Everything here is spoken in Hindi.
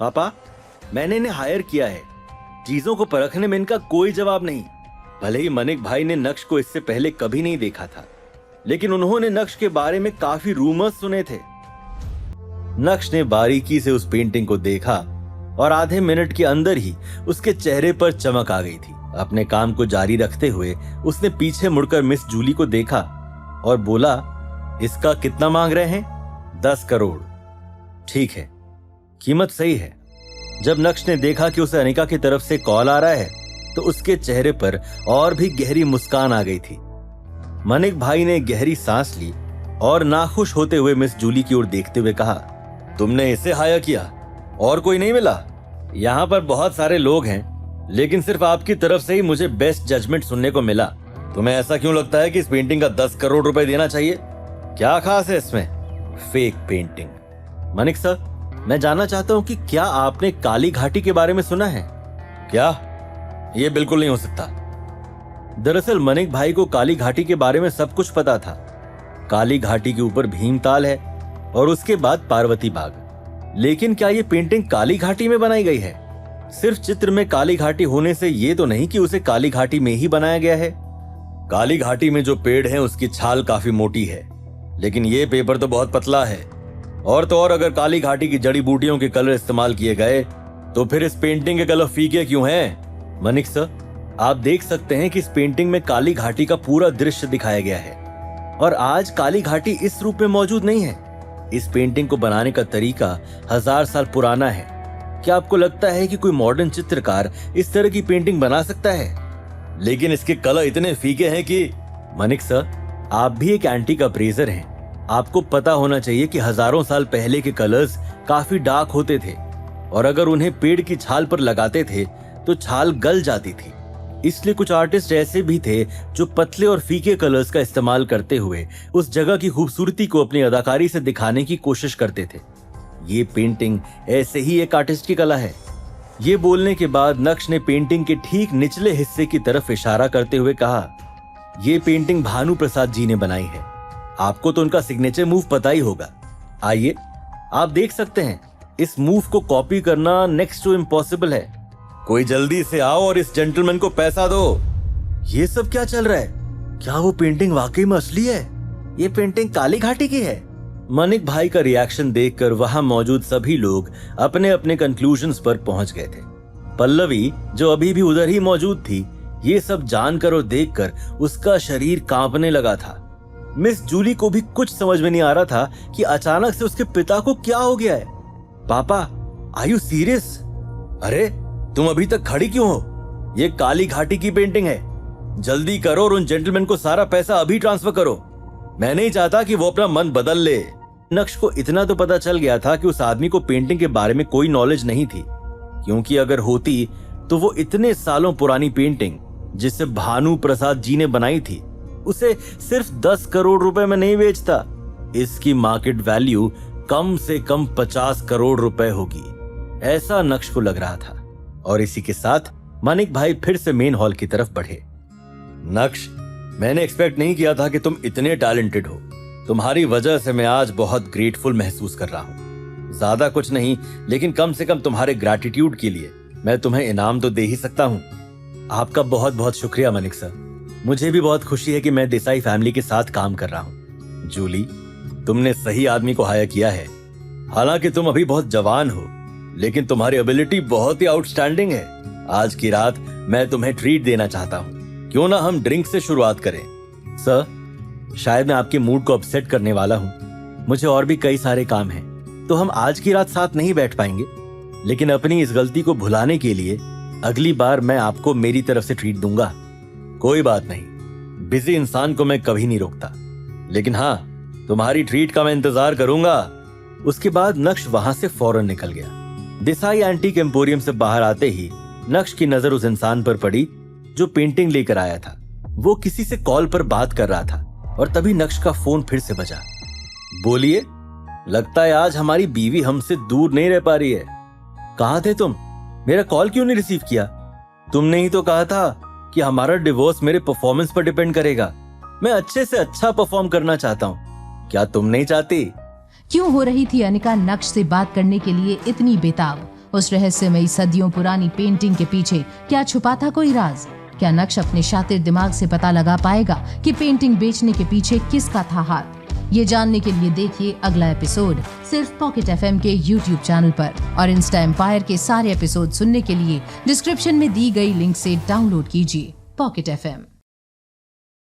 पापा, मैंने इन्हें हायर किया है। चीजों को परखने में इनका कोई जवाब नहीं। भले ही मनिक भाई ने नक्श को इससे पहले कभी नहीं देखा था, लेकिन उन्होंने नक्श के बारे में काफी रूमर्स सुने थे। नक्श ने बारीकी से उस पेंटिंग को देखा और आधे मिनट के अंदर ही उसके चेहरे पर चमक आ गई थी। अपने काम को जारी रखते हुए उसने पीछे मुड़कर मिस जूली को देखा और बोला, इसका कितना मांग रहे हैं? 10 करोड़। ठीक है, कीमत सही है। जब नक्श ने देखा कि उसे अनिका की तरफ से कॉल आ रहा है तो उसके चेहरे पर और भी गहरी मुस्कान आ गई थी। मनिक भाई ने गहरी सांस ली और नाखुश होते हुए मिस जूली की ओर देखते हुए कहा, तुमने इसे हायर किया और कोई नहीं मिला? यहाँ पर बहुत सारे लोग हैं, लेकिन सिर्फ आपकी तरफ से ही मुझे बेस्ट जजमेंट सुनने को मिला। तुम्हें ऐसा क्यों लगता है कि इस पेंटिंग का 10 करोड़ रुपए देना चाहिए? क्या खास है इसमें? Fake painting. मनिक सर, मैं जानना चाहता हूँ कि क्या आपने काली घाटी के बारे में सुना है? क्या? यह बिल्कुल नहीं हो सकता। दरअसल मनिक भाई को काली घाटी के बारे में सब कुछ पता था। काली घाटी के ऊपर भीमताल है और उसके बाद पार्वती बाग। लेकिन क्या ये पेंटिंग काली घाटी में बनाई गई है? सिर्फ चित्र में काली घाटी होने से ये तो नहीं कि उसे काली घाटी में ही बनाया गया है। काली घाटी में जो पेड़ है उसकी छाल काफी मोटी है, लेकिन ये पेपर तो बहुत पतला है। और तो और अगर काली घाटी की जड़ी बूटियों के कलर इस्तेमाल किए गए तो फिर इस पेंटिंग के कलर फीके क्यों हैं? मनिक सर, आप देख सकते हैं कि इस पेंटिंग में काली घाटी का पूरा दृश्य दिखाया गया है और आज काली घाटी इस रूप में मौजूद नहीं है। इस पेंटिंग को बनाने का तरीका 1000 साल पुराना है। क्या आपको लगता है कि कोई मॉडर्न चित्रकार इस तरह की पेंटिंग बना सकता है? लेकिन इसके कलर इतने फीके हैं कि... मनिक सर, आप भी एक एंटीक अप्रेजर हैं। आपको पता होना चाहिए कि हजारों साल पहले के कलर्स काफी डार्क होते थे और अगर उन्हें पेड़ की छाल पर लगाते थे तो छाल गल जाती थी। इसलिए कुछ आर्टिस्ट ऐसे भी थे जो पतले और फीके कलर्स का इस्तेमाल करते हुए उस जगह की खूबसूरती को अपनी अदाकारी से दिखाने की कोशिश करते थे। ये पेंटिंग ऐसे ही एक आर्टिस्ट की कला है। ये बोलने के बाद नक्श ने पेंटिंग के ठीक निचले हिस्से की तरफ इशारा करते हुए कहा, ये पेंटिंग भानु प्रसाद जी ने बनाई है। आपको तो उनका सिग्नेचर मूव पता ही होगा। आइए, आप देख सकते हैं इस मूव को कॉपी करना नेक्स्ट टू इम्पॉसिबल है। कोई जल्दी से आओ और इस जेंटलमैन को पैसा दो। ये सब क्या चल रहा है? क्या वो पेंटिंग वाकई में असली है? ये पेंटिंग काली घाटी की है? मनिक भाई का रिएक्शन देखकर वहां मौजूद सभी लोग अपने अपने कंक्लूजन्स पर पहुंच गए थे। पल्लवी, जो अभी भी उधर ही मौजूद थी, ये सब जानकर और देखकर उसका शरीर कांपने लगा था। मिस जूली को भी कुछ समझ में नहीं आ रहा था कि अचानक से उसके पिता को क्या हो गया है। पापा, आर यू सीरियस? अरे, तुम अभी तक खड़ी क्यों हो? ये काली घाटी की पेंटिंग है। जल्दी करो और उन जेंटलमैन को सारा पैसा अभी ट्रांसफर करो। मैं नहीं चाहता कि वो अपना मन बदल ले। नक्श को इतना तो पता चल गया था कि उस आदमी को पेंटिंग के बारे में कोई नॉलेज नहीं थी, क्योंकि अगर होती तो वो इतने सालों पुरानी पेंटिंग जिसे भानु प्रसाद जी ने बनाई थी उसे सिर्फ 10 करोड़ रुपए में नहीं बेचता। इसकी मार्केट वैल्यू कम से कम 50 करोड़ रुपए होगी, ऐसा नक्श को लग रहा था। और इसी के साथ मनिक भाई फिर से मेन हॉल की तरफ बढ़े। नक्श, मैंने एक्सपेक्ट नहीं किया था कि तुम इतने टैलेंटेड हो। तुम्हारी वजह से मैं आज बहुत ग्रेटफुल महसूस कर रहा हूँ। ज्यादा कुछ नहीं, लेकिन कम से कम तुम्हारे ग्रैटिट्यूड के लिए मैं तुम्हें इनाम तो दे ही सकता हूँ। आपका बहुत बहुत शुक्रिया मनिक सर। मुझे भी बहुत खुशी है कि मैं देसाई फैमिली के साथ काम कर रहा हूँ। जूली, तुमने सही आदमी को हायर किया है। हालांकि तुम अभी बहुत जवान हो, लेकिन तुम्हारी एबिलिटी बहुत ही आउटस्टैंडिंग है। आज की रात मैं तुम्हें ट्रीट देना चाहता हूँ। क्यों ना हम ड्रिंक से शुरुआत करें? सर, शायद मैं आपके मूड को अपसेट करने वाला हूँ। मुझे और भी कई सारे काम हैं, तो हम आज की रात साथ नहीं बैठ पाएंगे। लेकिन अपनी इस गलती को भुलाने के लिए अगली बार मैं आपको मेरी तरफ से ट्रीट दूंगा। कोई बात नहीं, बिजी इंसान को मैं कभी नहीं रोकता। लेकिन हाँ, तुम्हारी ट्रीट का मैं इंतजार करूंगा। उसके बाद नक्श वहां से फौरन निकल गया। देसाई एंटीक एम्पोरियम से बाहर आते ही नक्श की नजर उस इंसान पर पड़ी जो पेंटिंग लेकर आया था। वो किसी से कॉल पर बात कर रहा था और तभी नक्श का फोन फिर से बजा। बोलिए, लगता है आज हमारी बीवी हमसे दूर नहीं रह पा रही है। कहाँ थे तुम? मेरा कॉल क्यों नहीं रिसीव किया? तुमने ही तो कहा था कि हमारा डिवोर्स मेरे परफॉर्मेंस पर डिपेंड करेगा। मैं अच्छे से अच्छा परफॉर्म करना चाहता हूँ, क्या तुम नहीं चाहती? क्यों हो रही थी अनिका नक्श से बात करने के लिए इतनी बेताब? उस रहस्यमयी सदियों पुरानी पेंटिंग के पीछे क्या छुपा था कोई राज? क्या नक्श अपने शातिर दिमाग से पता लगा पाएगा कि पेंटिंग बेचने के पीछे किसका था हाथ? ये जानने के लिए देखिए अगला एपिसोड सिर्फ पॉकेट FM के YouTube चैनल पर। और इंस्टा एम्पायर के सारे एपिसोड सुनने के लिए डिस्क्रिप्शन में दी गई लिंक से डाउनलोड कीजिए पॉकेट FM।